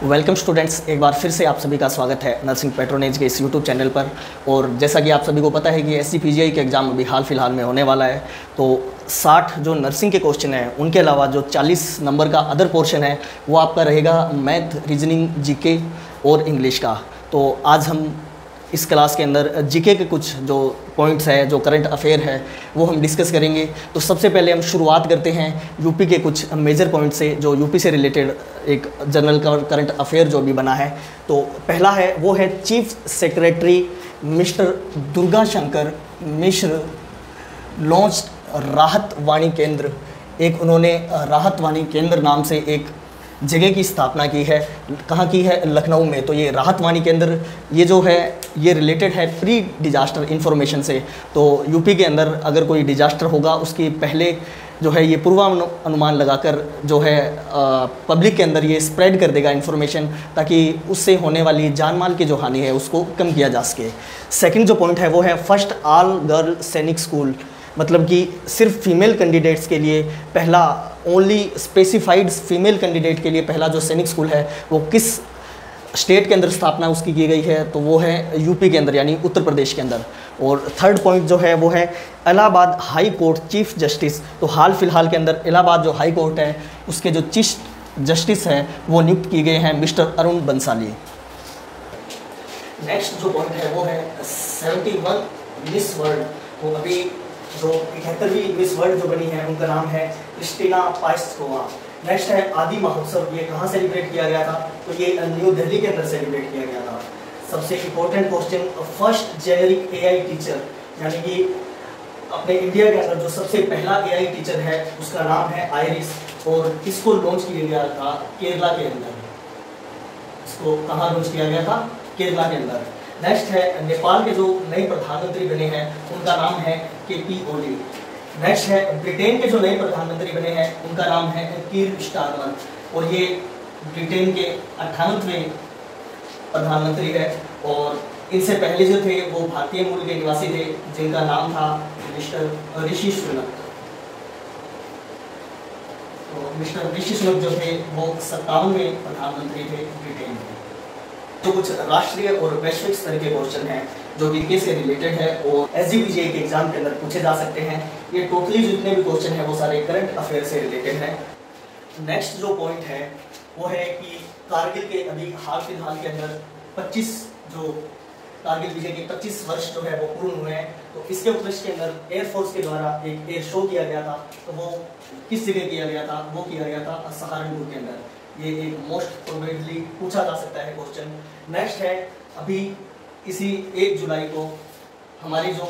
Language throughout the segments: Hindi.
वेलकम स्टूडेंट्स, एक बार फिर से आप सभी का स्वागत है नर्सिंग पैट्रोनेज के इस यूट्यूब चैनल पर। और जैसा कि आप सभी को पता है कि SGPGI के एग्ज़ाम अभी हाल फिलहाल में होने वाला है, तो 60 जो नर्सिंग के क्वेश्चन हैं उनके अलावा जो 40 नंबर का अदर पोर्शन है वो आपका रहेगा मैथ, रीजनिंग, जीके और इंग्लिश का। तो आज हम इस क्लास के अंदर जीके के कुछ जो पॉइंट्स है, जो करंट अफेयर है, वो हम डिस्कस करेंगे। तो सबसे पहले हम शुरुआत करते हैं यूपी के कुछ मेजर पॉइंट से, जो यूपी से रिलेटेड एक जनरल करंट अफेयर जो भी बना है। तो पहला है वो है chief secretary mister Durga Shankar Mishra launch राहत वाणी केंद्र। एक उन्होंने राहत वाणी केंद्र नाम से एक जगह की स्थापना की है। कहाँ की है? लखनऊ में। तो ये राहत वाणी केंद्र ये जो है ये रिलेटेड है प्री डिजास्टर इन्फॉर्मेशन से। तो यूपी के अंदर अगर कोई डिजास्टर होगा उसके पहले जो है ये पूर्वानुमान लगाकर जो है पब्लिक के अंदर ये स्प्रेड कर देगा इन्फॉर्मेशन, ताकि उससे होने वाली जान माल की जो हानि है उसको कम किया जा सके। सेकंड जो पॉइंट है वो है फर्स्ट ऑल गर्ल सैनिक स्कूल, मतलब कि सिर्फ फीमेल कैंडिडेट्स के लिए पहला, ओनली स्पेसिफाइड फीमेल कैंडिडेट के लिए पहला जो सैनिक स्कूल है वो किस स्टेट के अंदर स्थापना उसकी की गई है? तो वो है यूपी के अंदर, यानी उत्तर प्रदेश के अंदर। और थर्ड पॉइंट जो है वो है Allahabad high court chief justice. तो हाल फिलहाल के अंदर इलाहाबाद जो हाई कोर्ट है उसके जो चीफ जस्टिस हैं वो नियुक्त किए गए हैं मिस्टर अरुण बंसाली। नेक्स्ट जो पॉइंट है वो है 71 मिस वर्ल्ड। तो अभी जो 71वीं मिस वर्ल्ड जो बनी है उनका नाम है क्रिस्टीना पाइस्कोवा। नेक्स्ट है आदि महोत्सव। ये कहाँ सेलिब्रेट किया गया था? तो ये न्यू दिल्ली के अंदर सेलिब्रेट किया गया था। सबसे important question, first generic AI teacher, यानी कि अपने इंडिया के अंदर जो सबसे पहला AI टीचर है उसका नाम है आयरिस। और इसको लॉन्च किया गया था केरला के अंदर। इसको कहाँ लॉन्च किया गया था? केरला के अंदर। नेक्स्ट है नेपाल के जो नए प्रधानमंत्री बने हैं उनका नाम है KP ओली। नेक्स्ट है ब्रिटेन के जो नए प्रधानमंत्री बने हैं उनका नाम है कीर स्टारमर। और ये ब्रिटेन के 98वें प्रधानमंत्री है। और इनसे पहले जो थे वो भारतीय मूल के निवासी थे जिनका नाम था मिस्टर ऋषि सुनक। तो मिस्टर ऋषि सुनक जो थे वो 57वें प्रधानमंत्री थे ब्रिटेन के। तो कुछ राष्ट्रीय और वैश्विक स्तर के क्वेश्चन हैं जो जीके से रिलेटेड है और SGPGI के एग्जाम के अंदर पूछे जा सकते हैं। ये टोटली जितने भी क्वेश्चन हैं वो सारे करंट अफेयर से रिलेटेड हैं। नेक्स्ट जो पॉइंट है वो है कि कारगिल के अभी हाल फिलहाल के अंदर 25 जो कारगिल विजय के 25 वर्ष जो है वो पूर्ण हुए हैं। तो इसके उपलक्ष्य के अंदर एयरफोर्स के द्वारा एक एयर शो किया गया था। तो वो किस जगह किया गया था? वो किया गया था सहारनपुर के अंदर। ये एक मोस्ट प्रोबेबली पूछा जा सकता है क्वेश्चन। नेक्स्ट है अभी इसी 1 जुलाई को हमारी जो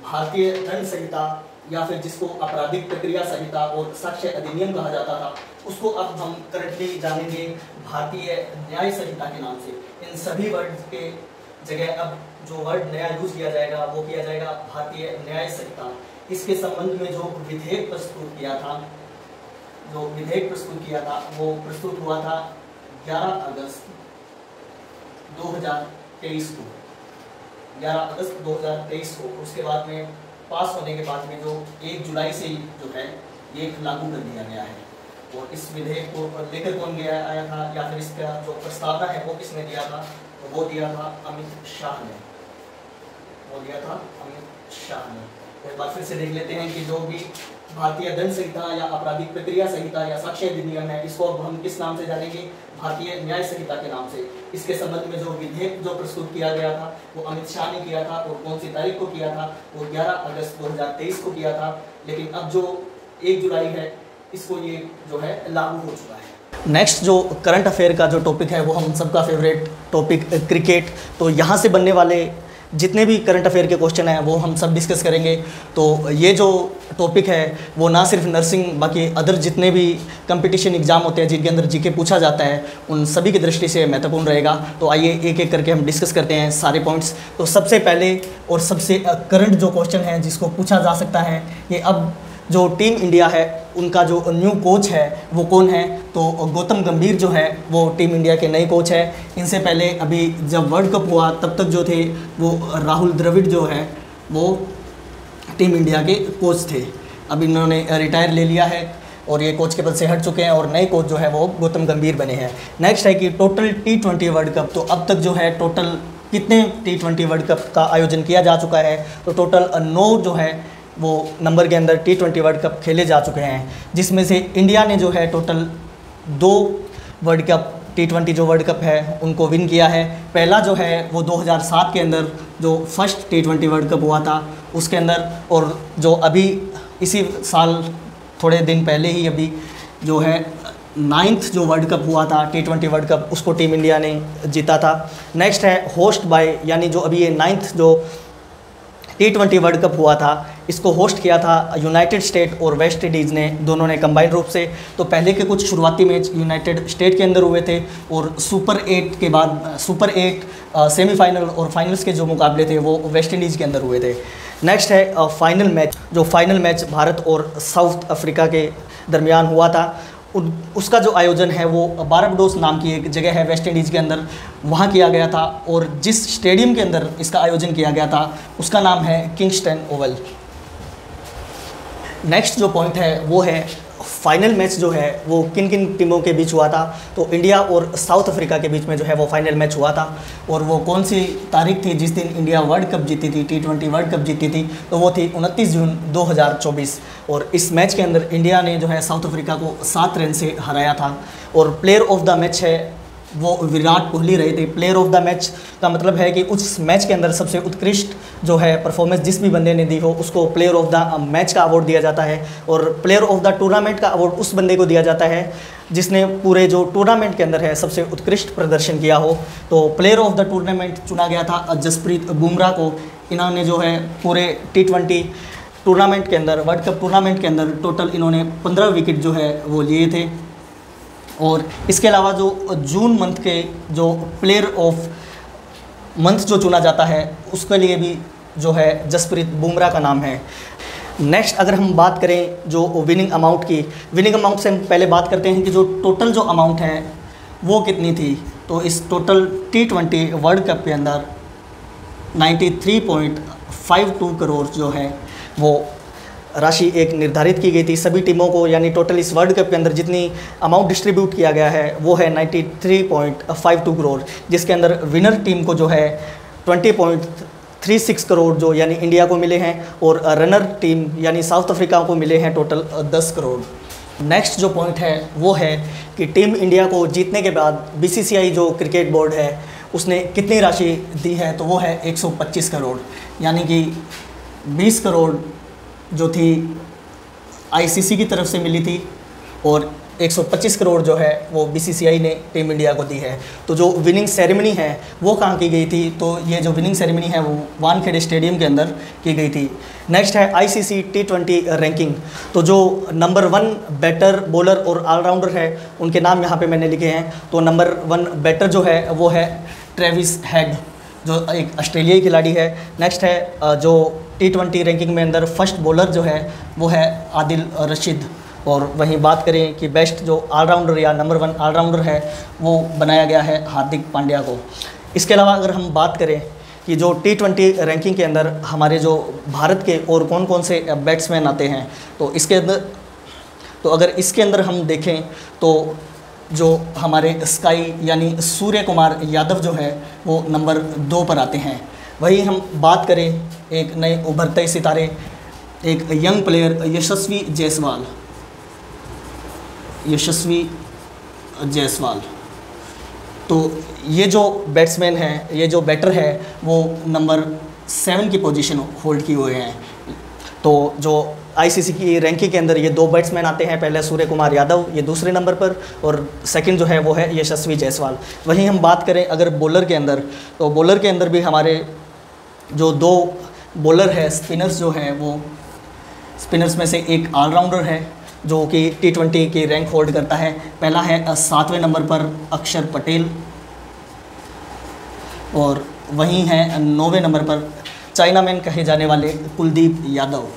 भारतीय दंड संहिता या फिर जिसको आपराधिक प्रक्रिया संहिता और साक्ष्य अधिनियम कहा जाता था उसको अब हम करंटली जानेंगे भारतीय न्याय संहिता के नाम से। इन सभी वर्ड के जगह अब जो वर्ड नया यूज किया जाएगा वो किया जाएगा भारतीय न्याय संहिता। इसके संबंध में जो विधेयक प्रस्तुत किया था वो प्रस्तुत हुआ था 11 अगस्त 2023 को। 11 अगस्त 2023 को। उसके बाद में पास होने के बाद में जो 1 जुलाई से जो है ये लागू कर दिया गया है। और इस विधेयक को लेकर कौन आया था या फिर इसका जो प्रस्तावना है वो किसने दिया था? तो वो दिया था अमित शाह ने। एक बार फिर से देख लेते हैं कि जो भी भारतीय दंड संहिता या आपराधिक प्रक्रिया संहिता या साक्ष्य अधिनियम है इसको अब हम किस नाम से जानेंगे? भारतीय न्याय संहिता के नाम से। इसके संबंध में जो विधेयक जो प्रस्तुत किया गया था वो अमित शाह ने किया था। और कौन सी तारीख को किया था? वो 11 अगस्त 2023 को किया था। लेकिन अब जो 1 जुलाई है इसको ये जो है लागू हो चुका है। नेक्स्ट जो करंट अफेयर का जो टॉपिक है वो हम सबका फेवरेट टॉपिक क्रिकेट। तो यहाँ से बनने वाले जितने भी करंट अफेयर के क्वेश्चन हैं वो हम सब डिस्कस करेंगे। तो ये जो टॉपिक है वो ना सिर्फ नर्सिंग, बाकी अदर जितने भी कंपटीशन एग्जाम होते हैं जिनके अंदर जीके पूछा जाता है उन सभी की दृष्टि से महत्वपूर्ण रहेगा। तो आइए एक एक करके हम डिस्कस करते हैं सारे पॉइंट्स। तो सबसे पहले और सबसे करंट जो क्वेश्चन है जिसको पूछा जा सकता है, ये अब जो टीम इंडिया है उनका जो न्यू कोच है वो कौन है? तो गौतम गंभीर जो है वो टीम इंडिया के नए कोच है। इनसे पहले अभी जब वर्ल्ड कप हुआ तब तक जो थे वो राहुल द्रविड़ जो है वो टीम इंडिया के कोच थे। अब इन्होंने रिटायर ले लिया है। और ये कोच के पद से हट चुके हैं और नए कोच जो है वो गौतम गंभीर बने हैं। नेक्स्ट है कि टोटल T20 वर्ल्ड कप, तो अब तक जो है टोटल कितने T20 वर्ल्ड कप का आयोजन किया जा चुका है, तो टोटल 9 जो है वो नंबर के अंदर T20 वर्ल्ड कप खेले जा चुके हैं, जिसमें से इंडिया ने जो है टोटल 2 वर्ल्ड कप T20 जो वर्ल्ड कप है उनको विन किया है। पहला जो है वो 2007 के अंदर जो फर्स्ट T20 वर्ल्ड कप हुआ था उसके अंदर, और जो अभी इसी साल थोड़े दिन पहले ही अभी जो है 9th जो वर्ल्ड कप हुआ था T20 वर्ल्ड कप, उसको टीम इंडिया ने जीता था। नेक्स्ट है होस्ट बाय, यानी जो अभी ये 9th जो T20 वर्ल्ड कप हुआ था इसको होस्ट किया था यूनाइटेड स्टेट और वेस्ट इंडीज़ ने, दोनों ने कंबाइंड रूप से। तो पहले के कुछ शुरुआती मैच यूनाइटेड स्टेट के अंदर हुए थे और सुपर 8 के बाद सुपर 8 सेमीफाइनल और फाइनल्स के जो मुकाबले थे वो वेस्ट इंडीज़ के अंदर हुए थे। नेक्स्ट है फाइनल मैच, जो फाइनल मैच भारत और साउथ अफ्रीका के दरमियान हुआ था, उसका जो आयोजन है वो बारबाडोस नाम की एक जगह है वेस्ट इंडीज़ के अंदर, वहाँ किया गया था। और जिस स्टेडियम के अंदर इसका आयोजन किया गया था उसका नाम है किंगस्टन ओवल। नेक्स्ट जो पॉइंट है वो है फाइनल मैच जो है वो किन किन टीमों के बीच हुआ था, तो इंडिया और साउथ अफ्रीका के बीच में जो है वो फाइनल मैच हुआ था। और वो कौन सी तारीख थी जिस दिन इंडिया वर्ल्ड कप जीती थी, T20 वर्ल्ड कप जीती थी, तो वो थी 29 जून 2024। और इस मैच के अंदर इंडिया ने जो है साउथ अफ्रीका को 7 रन से हराया था। और प्लेयर ऑफ द मैच है वो विराट कोहली रहे थे। प्लेयर ऑफ द मैच का मतलब है कि उस मैच के अंदर सबसे उत्कृष्ट जो है परफॉर्मेंस जिस भी बंदे ने दी हो उसको प्लेयर ऑफ द मैच का अवार्ड दिया जाता है। और प्लेयर ऑफ द टूर्नामेंट का अवार्ड उस बंदे को दिया जाता है जिसने पूरे जो टूर्नामेंट के अंदर है सबसे उत्कृष्ट प्रदर्शन किया हो। तो प्लेयर ऑफ द टूर्नामेंट चुना गया था जसप्रीत बुमराह को। इन्होंने जो है पूरे T20 टूर्नामेंट के अंदर, वर्ल्ड कप टूर्नामेंट के अंदर टोटल इन्होंने 15 विकेट जो है वो लिए थे। और इसके अलावा जो जून मंथ के जो प्लेयर ऑफ मंथ जो चुना जाता है उसके लिए भी जो है जसप्रीत बुमराह का नाम है। नेक्स्ट अगर हम बात करें जो विनिंग अमाउंट की, विनिंग अमाउंट से हम पहले बात करते हैं कि जो टोटल जो अमाउंट है वो कितनी थी। तो इस टोटल T20 वर्ल्ड कप के अंदर 93.52 करोड़ जो है वो राशि एक निर्धारित की गई थी सभी टीमों को, यानी टोटल इस वर्ल्ड कप के अंदर जितनी अमाउंट डिस्ट्रीब्यूट किया गया है वो है 93.52 करोड़, जिसके अंदर विनर टीम को जो है 20.36 करोड़ जो यानी इंडिया को मिले हैं, और रनर टीम यानी साउथ अफ्रीका को मिले हैं टोटल 10 करोड़। नेक्स्ट जो पॉइंट है वो है कि टीम इंडिया को जीतने के बाद BCCI जो क्रिकेट बोर्ड है उसने कितनी राशि दी है, तो वो है 125 करोड़, यानी कि 20 करोड़ जो थी ICC की तरफ से मिली थी और 125 करोड़ जो है वो BCCI ने टीम इंडिया को दी है। तो जो विनिंग सेरेमनी है वो कहाँ की गई थी, तो ये जो विनिंग सेरेमनी है वो वानखेड़े स्टेडियम के अंदर की गई थी। नेक्स्ट है ICC T20 रैंकिंग। तो जो नंबर 1 बैटर, बॉलर और ऑलराउंडर है उनके नाम यहाँ पे मैंने लिखे हैं। तो नंबर 1 बैटर जो है वो है ट्रेविस हेड जो एक ऑस्ट्रेलियाई खिलाड़ी है। नेक्स्ट है जो T20 रैंकिंग में अंदर फर्स्ट बॉलर जो है वो है आदिल रशीद। और वहीं बात करें कि बेस्ट जो ऑलराउंडर या नंबर 1 ऑलराउंडर है वो बनाया गया है हार्दिक पांड्या को। इसके अलावा अगर हम बात करें कि जो T20 रैंकिंग के अंदर हमारे जो भारत के और कौन कौन से बैट्समैन आते हैं, तो इसके अंदर तो अगर इसके अंदर हम देखें तो जो हमारे स्काई यानी सूर्य कुमार यादव जो है वो नंबर 2 पर आते हैं। वहीं हम बात करें एक नए उभरते सितारे, एक यंग प्लेयर यशस्वी जायसवाल, तो ये जो बैट्समैन है, ये जो बैटर है वो नंबर 7 की पोजीशन होल्ड किए हुए हैं। तो जो ICC की रैंकिंग के अंदर ये 2 बैट्समैन आते हैं, पहले सूर्य कुमार यादव ये दूसरे नंबर पर और सेकंड जो है वो है यशस्वी जायसवाल। वहीं हम बात करें अगर बॉलर के अंदर, तो बॉलर के अंदर भी हमारे जो 2 बॉलर है स्पिनर्स जो है वो स्पिनर्स में से एक ऑलराउंडर है जो कि T20 की रैंक होल्ड करता है। पहला है 7वें नंबर पर अक्षर पटेल और वहीं है 9वें नंबर पर चाइनामैन कहे जाने वाले कुलदीप यादव।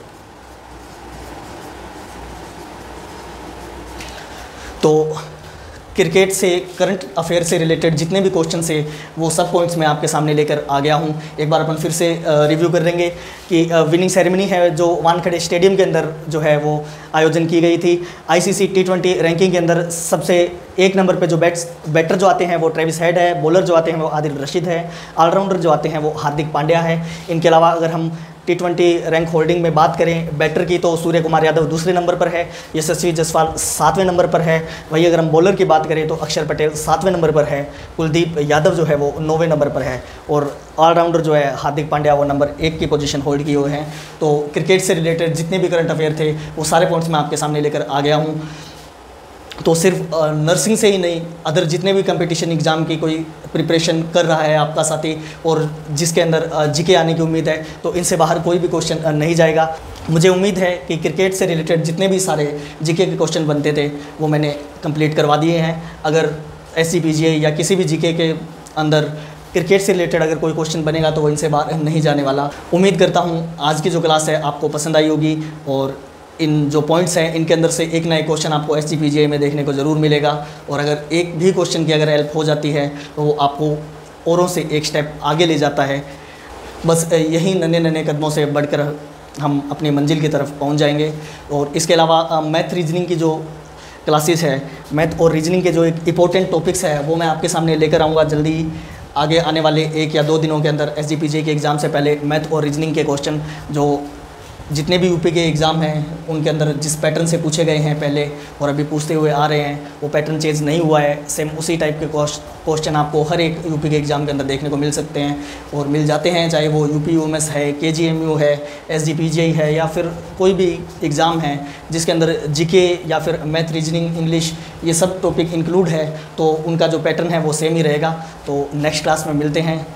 तो क्रिकेट से, करंट अफेयर से रिलेटेड जितने भी क्वेश्चन है वो सब पॉइंट्स मैं आपके सामने लेकर आ गया हूँ। एक बार अपन फिर से रिव्यू कर लेंगे कि विनिंग सेरेमनी है जो वानखेड़े स्टेडियम के अंदर जो है वो आयोजन की गई थी। आईसीसी T20 रैंकिंग के अंदर सबसे 1 नंबर पे जो बैटर जो आते हैं वो ट्रेविस हेड है, बॉलर जो आते हैं वो आदिल रशीद है, ऑलराउंडर जो आते हैं वो हार्दिक पांड्या है। इनके अलावा अगर हम T20 रैंक होल्डिंग में बात करें बैटर की तो सूर्य कुमार यादव दूसरे नंबर पर है, यशस्वी जायसवाल 7वें नंबर पर है। वहीं अगर हम बॉलर की बात करें तो अक्षर पटेल 7वें नंबर पर है, कुलदीप यादव जो है वो 9वें नंबर पर है और ऑलराउंडर जो है हार्दिक पांड्या वो नंबर 1 की पोजीशन होल्ड किए हुए हैं। तो क्रिकेट से रिलेटेड जितने भी करंट अफेयर थे वो सारे पॉइंट्स मैं आपके सामने लेकर आ गया हूँ। तो सिर्फ नर्सिंग से ही नहीं, अदर जितने भी कंपटीशन एग्ज़ाम की कोई प्रिपरेशन कर रहा है आपका साथी और जिसके अंदर जीके आने की उम्मीद है, तो इनसे बाहर कोई भी क्वेश्चन नहीं जाएगा। मुझे उम्मीद है कि क्रिकेट से रिलेटेड जितने भी सारे जीके के क्वेश्चन बनते थे वो मैंने कंप्लीट करवा दिए हैं। अगर SCPGI या किसी भी जीके के अंदर क्रिकेट से रिलेटेड अगर कोई क्वेश्चन बनेगा तो वो इनसे बाहर नहीं जाने वाला। उम्मीद करता हूँ आज की जो क्लास है आपको पसंद आई होगी और इन जो पॉइंट्स हैं इनके अंदर से एक ना एक क्वेश्चन आपको SCPGI में देखने को ज़रूर मिलेगा और अगर एक भी क्वेश्चन की अगर हेल्प हो जाती है तो वो आपको औरों से एक स्टेप आगे ले जाता है। बस यही नन्हे नन्हे कदमों से बढ़कर हम अपनी मंजिल की तरफ पहुंच जाएंगे। और इसके अलावा मैथ रीजनिंग की जो क्लासेस है, मैथ और रीजनिंग के जो एक इंपॉर्टेंट टॉपिक्स है वो मैं आपके सामने लेकर आऊँगा जल्दी। आगे आने वाले 1 या 2 दिनों के अंदर SGPGI के एग्ज़ाम से पहले मैथ और रीजनिंग के क्वेश्चन जो जितने भी यूपी के एग्ज़ाम हैं उनके अंदर जिस पैटर्न से पूछे गए हैं पहले और अभी पूछते हुए आ रहे हैं वो पैटर्न चेंज नहीं हुआ है। सेम उसी टाइप के क्वेश्चन आपको हर एक यूपी के एग्ज़ाम के अंदर देखने को मिल सकते हैं और मिल जाते हैं, चाहे वो UPUMS है, KGMU है, SGPGI है या फिर कोई भी एग्ज़ाम है जिसके अंदर जीके या फिर मैथ, रीजनिंग, इंग्लिश ये सब टॉपिक इंक्लूड है तो उनका जो पैटर्न है वो सेम ही रहेगा। तो नेक्स्ट क्लास में मिलते हैं।